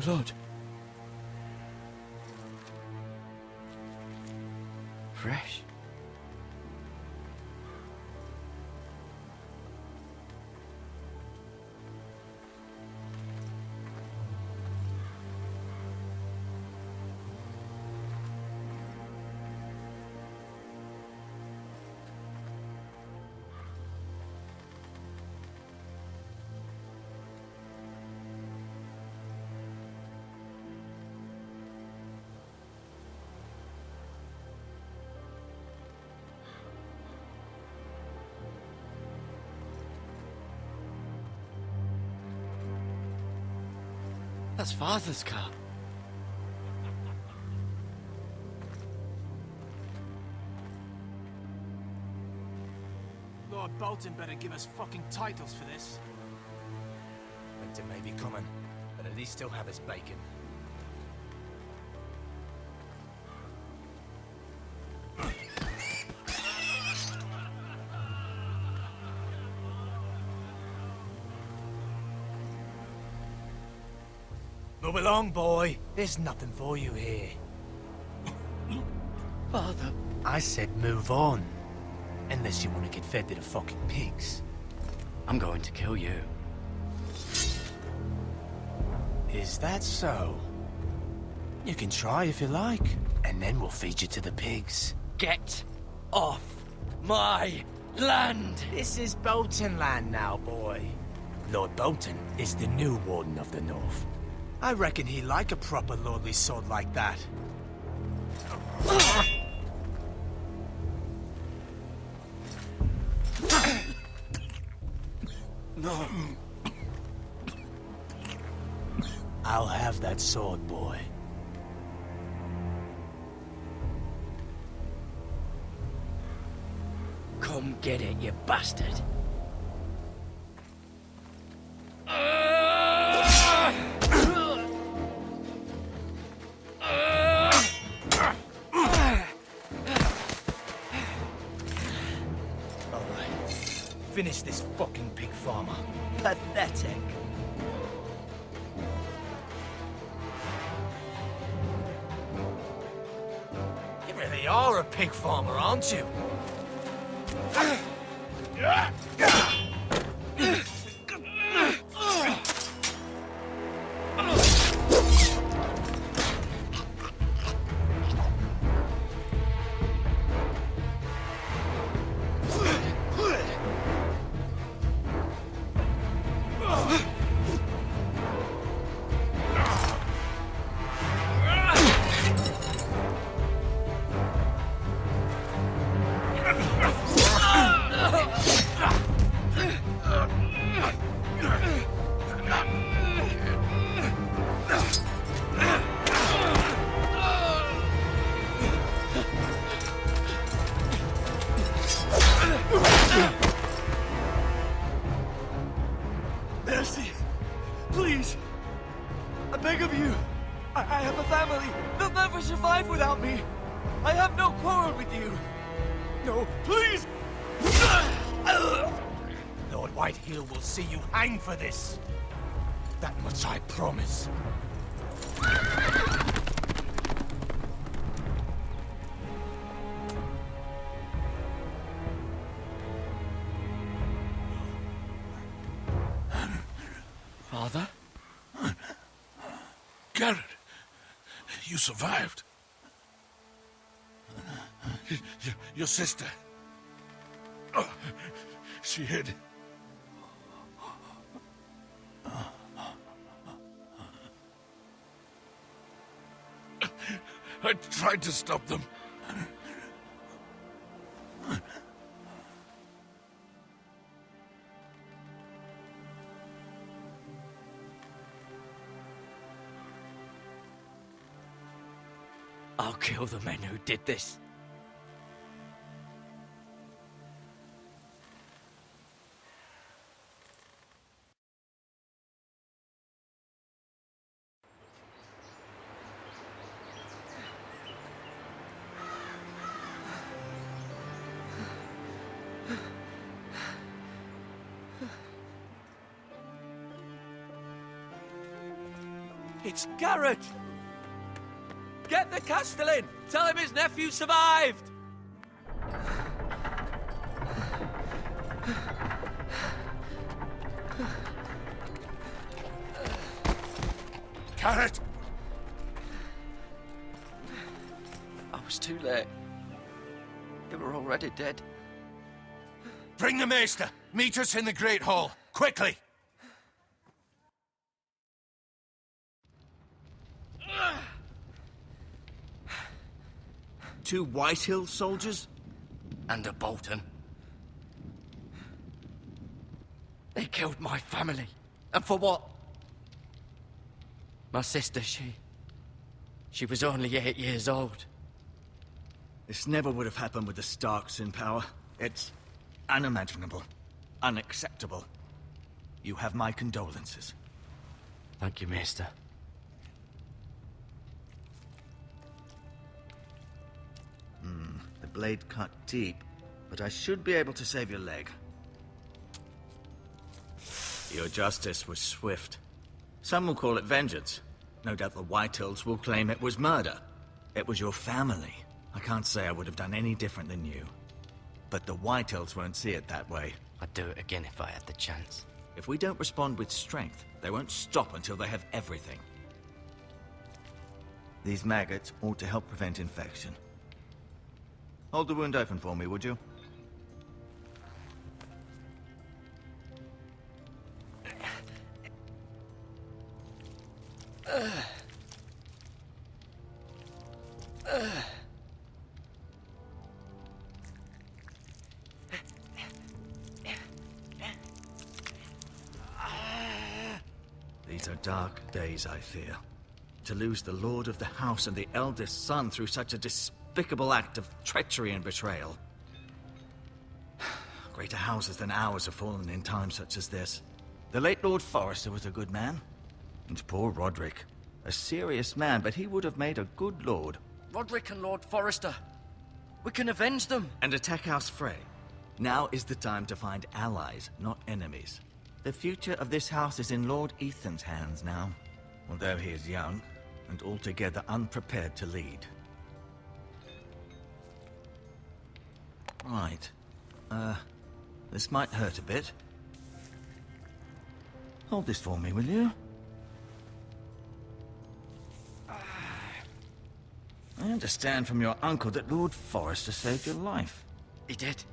Blood. Fresh. That's Father's car. Lord Bolton better give us fucking titles for this. Winter may be coming, but at least he'll have his bacon. Move along, boy. There's nothing for you here. Father. I said move on. Unless you want to get fed to the fucking pigs. I'm going to kill you. Is that so? You can try if you like, and then we'll feed you to the pigs. Get off my land! This is Bolton land now, boy. Lord Bolton is the new Warden of the North. I reckon he'd like a proper lordly sword like that. No. I'll have that sword, boy. Come get it, you bastard. Finish this fucking pig farmer. Pathetic. You really are a pig farmer, aren't you? Mercy! Please! I beg of you! I have a family! They'll never survive without me! I have no quarrel with you! No, please! Lord Whitehill will see you hang for this. That much I promise. Father? Garrett, you survived. Your sister. Oh, she hid. I tried to stop them. I'll kill the men who did this. It's Garrett! Get the Castellan! Tell him his nephew survived! Garrett! I was too late. They were already dead. Bring the Maester! Meet us in the Great Hall! Quickly! Two Whitehill soldiers? And a Bolton. They killed my family. And for what? My sister, she was only 8 years old. This never would have happened with the Starks in power. It's unimaginable. Unacceptable. You have my condolences. Thank you, Maester. The blade cut deep, but I should be able to save your leg. Your justice was swift. Some will call it vengeance. No doubt the Whitehills will claim it was murder. It was your family. I can't say I would have done any different than you. But the Whitehills won't see it that way. I'd do it again if I had the chance. If we don't respond with strength, they won't stop until they have everything. These maggots ought to help prevent infection. Hold the wound open for me, would you? These are dark days, I fear. To lose the lord of the house and the eldest son through such a despicable act of treachery and betrayal. Greater houses than ours have fallen in times such as this. The late Lord Forrester was a good man. And poor Roderick. A serious man, but he would have made a good lord. Roderick and Lord Forrester. We can avenge them. And attack House Frey. Now is the time to find allies, not enemies. The future of this house is in Lord Ethan's hands now. Although he is young, and altogether unprepared to lead. Right. This might hurt a bit. Hold this for me, will you? I understand from your uncle that Lord Forrester saved your life. He did.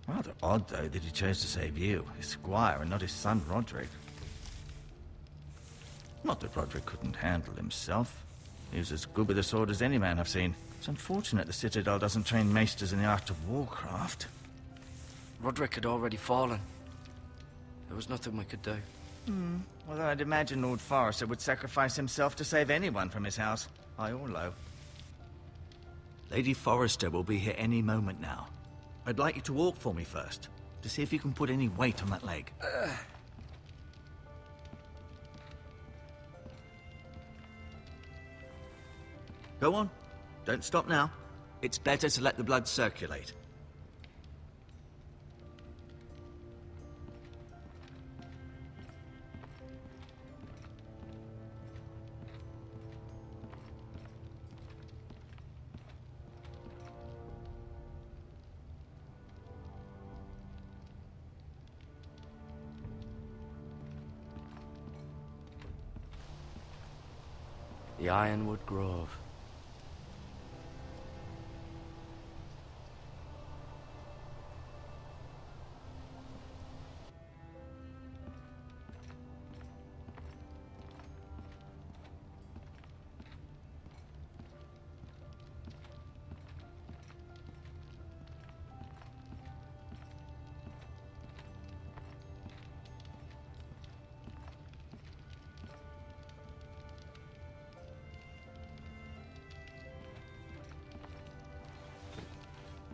Rather odd, though, that he chose to save you, his squire, and not his son, Roderick. Not that Roderick couldn't handle himself. He was as good with a sword as any man I've seen. It's unfortunate the Citadel doesn't train maesters in the art of warcraft. Roderick had already fallen. There was nothing we could do. Although I'd imagine Lord Forrester would sacrifice himself to save anyone from his house, high or low. Lady Forrester will be here any moment now. I'd like you to walk for me first, to see if you can put any weight on that leg. Go on. Don't stop now. It's better to let the blood circulate. The Ironwood Grove.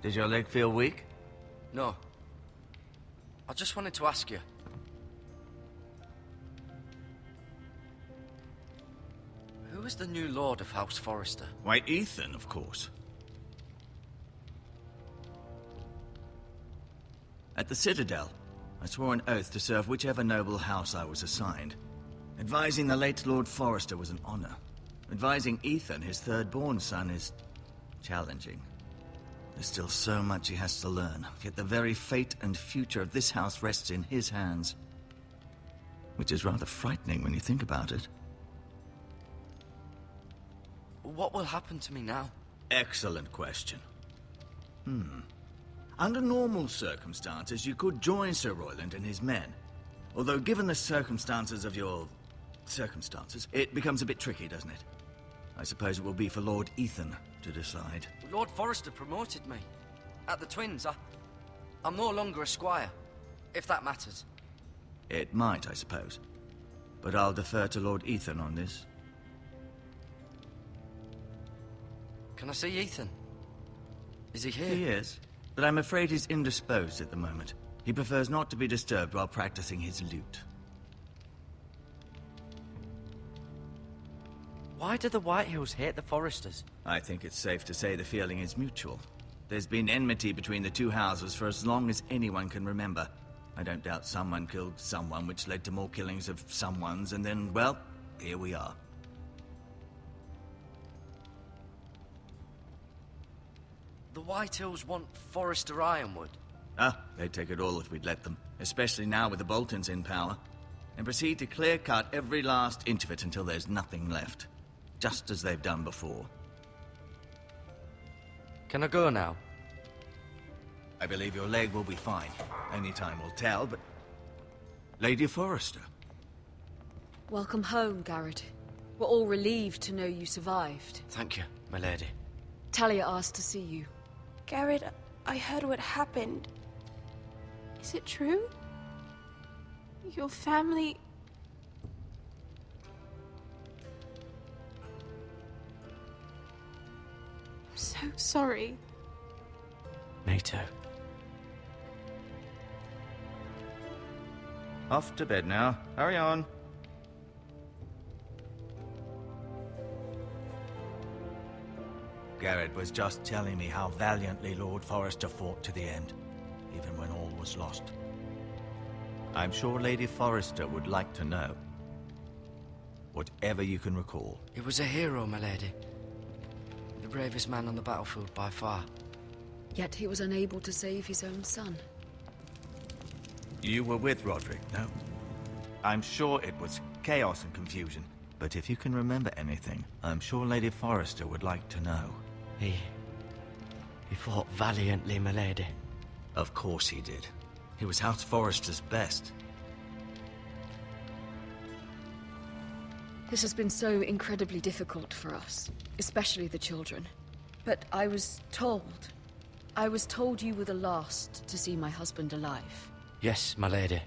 Does your leg feel weak? No. I just wanted to ask you. Who is the new Lord of House Forrester? Why, Ethan, of course. At the Citadel, I swore an oath to serve whichever noble house I was assigned. Advising the late Lord Forrester was an honor. Advising Ethan, his third-born son, is challenging. There's still so much he has to learn, yet the very fate and future of this house rests in his hands. Which is rather frightening when you think about it. What will happen to me now? Excellent question. Under normal circumstances, you could join Sir Royland and his men. Although, given the circumstances of your... circumstances, it becomes a bit tricky, doesn't it? I suppose it will be for Lord Ethan to decide. Lord Forrester promoted me. At the Twins, I'm no longer a squire, if that matters. It might, I suppose. But I'll defer to Lord Ethan on this. Can I see Ethan? Is he here? He is, but I'm afraid he's indisposed at the moment. He prefers not to be disturbed while practicing his lute. Why do the Whitehills hate the Forresters? I think it's safe to say the feeling is mutual. There's been enmity between the two houses for as long as anyone can remember. I don't doubt someone killed someone, which led to more killings of someones, and then, well, here we are. The Whitehills want Forrester Ironwood. Ah, they'd take it all if we'd let them. Especially now with the Boltons in power. And proceed to clear-cut every last inch of it until there's nothing left. Just as they've done before. Can I go now? I believe your leg will be fine. Only time will tell, but... Lady Forrester. Welcome home, Garrett. We're all relieved to know you survived. Thank you, my lady. Talia asked to see you. Garrett, I heard what happened. Is it true? Your family... I'm so sorry. Me too. Off to bed now. Hurry on. Garrett was just telling me how valiantly Lord Forrester fought to the end, even when all was lost. I'm sure Lady Forrester would like to know. Whatever you can recall. He was a hero, my lady. The bravest man on the battlefield by far. Yet he was unable to save his own son. You were with Roderick, no? I'm sure it was chaos and confusion, but if you can remember anything, I'm sure Lady Forrester would like to know. He fought valiantly, my lady. Of course he did. He was House Forrester's best. This has been so incredibly difficult for us, especially the children. But I was told you were the last to see my husband alive. Yes, my lady.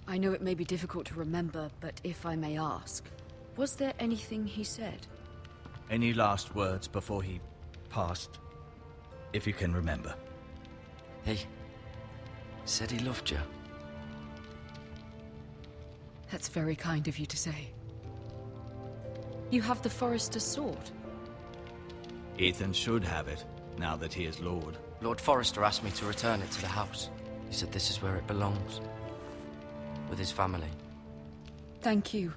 I know it may be difficult to remember, but if I may ask, was there anything he said? Any last words before he passed? If you can remember. He said he loved you. That's very kind of you to say. You have the Forrester's sword. Ethan should have it, now that he is Lord. Lord Forrester asked me to return it to the house. He said this is where it belongs. With his family. Thank you,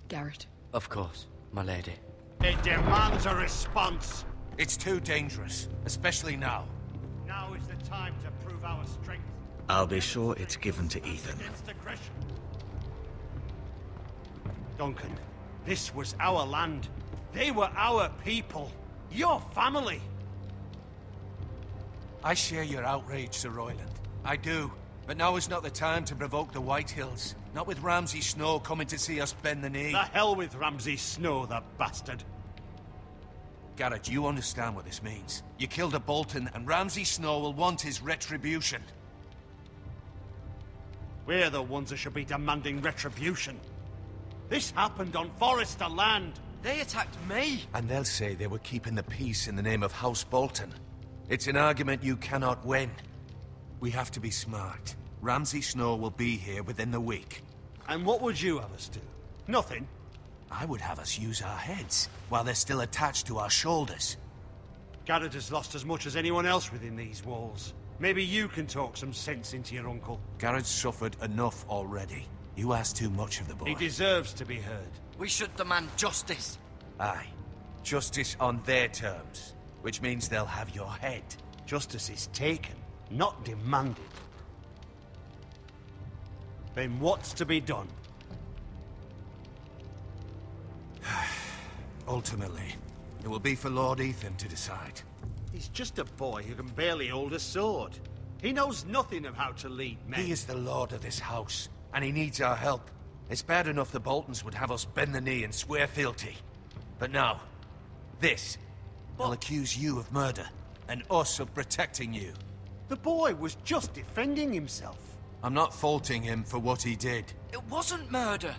Garrett. Of course, my lady. It demands a response. It's too dangerous, especially now. Now is the time to prove our strength. I'll be sure it's given to Ethan. Against aggression. Duncan, this was our land. They were our people. Your family. I share your outrage, Sir Royland. I do. But now is not the time to provoke the Whitehills. Not with Ramsay Snow coming to see us bend the knee. The hell with Ramsay Snow, the bastard. Garrett, you understand what this means. You killed a Bolton, and Ramsay Snow will want his retribution. We're the ones that should be demanding retribution. This happened on Forrester land. They attacked me! And they'll say they were keeping the peace in the name of House Bolton. It's an argument you cannot win. We have to be smart. Ramsay Snow will be here within the week. And what would you have us do? Nothing. I would have us use our heads, while they're still attached to our shoulders. Garrett has lost as much as anyone else within these walls. Maybe you can talk some sense into your uncle. Garrett's suffered enough already. You ask too much of the boy. He deserves to be heard. We should demand justice. Aye. Justice on their terms, which means they'll have your head. Justice is taken, not demanded. Then what's to be done? Ultimately, it will be for Lord Ethan to decide. He's just a boy who can barely hold a sword. He knows nothing of how to lead men. He is the lord of this house, and he needs our help. It's bad enough the Boltons would have us bend the knee and swear fealty. But now, this. They'll accuse you of murder, and us of protecting you. The boy was just defending himself. I'm not faulting him for what he did. It wasn't murder.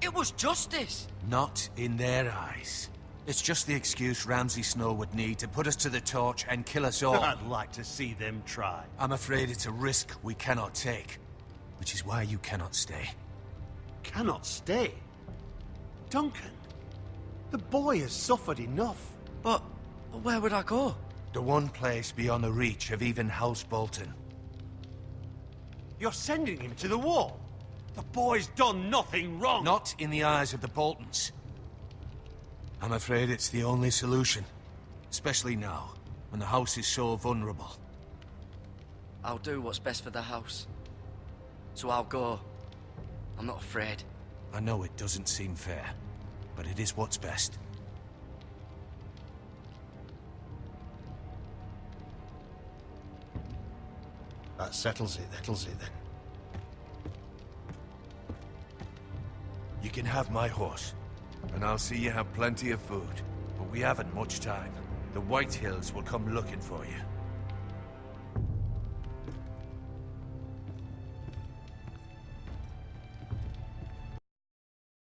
It was justice. Not in their eyes. It's just the excuse Ramsay Snow would need to put us to the torch and kill us all. I'd like to see them try. I'm afraid it's a risk we cannot take, which is why you cannot stay. Cannot stay? Duncan, the boy has suffered enough. But where would I go? The one place beyond the reach of even House Bolton. You're sending him to the wall. The boy's done nothing wrong. Not in the eyes of the Boltons. I'm afraid it's the only solution. Especially now, when the house is so vulnerable. I'll do what's best for the house. So I'll go. I'm not afraid. I know it doesn't seem fair, but it is what's best. That settles it then. You can have my horse, and I'll see you have plenty of food. But we haven't much time. The White Hills will come looking for you.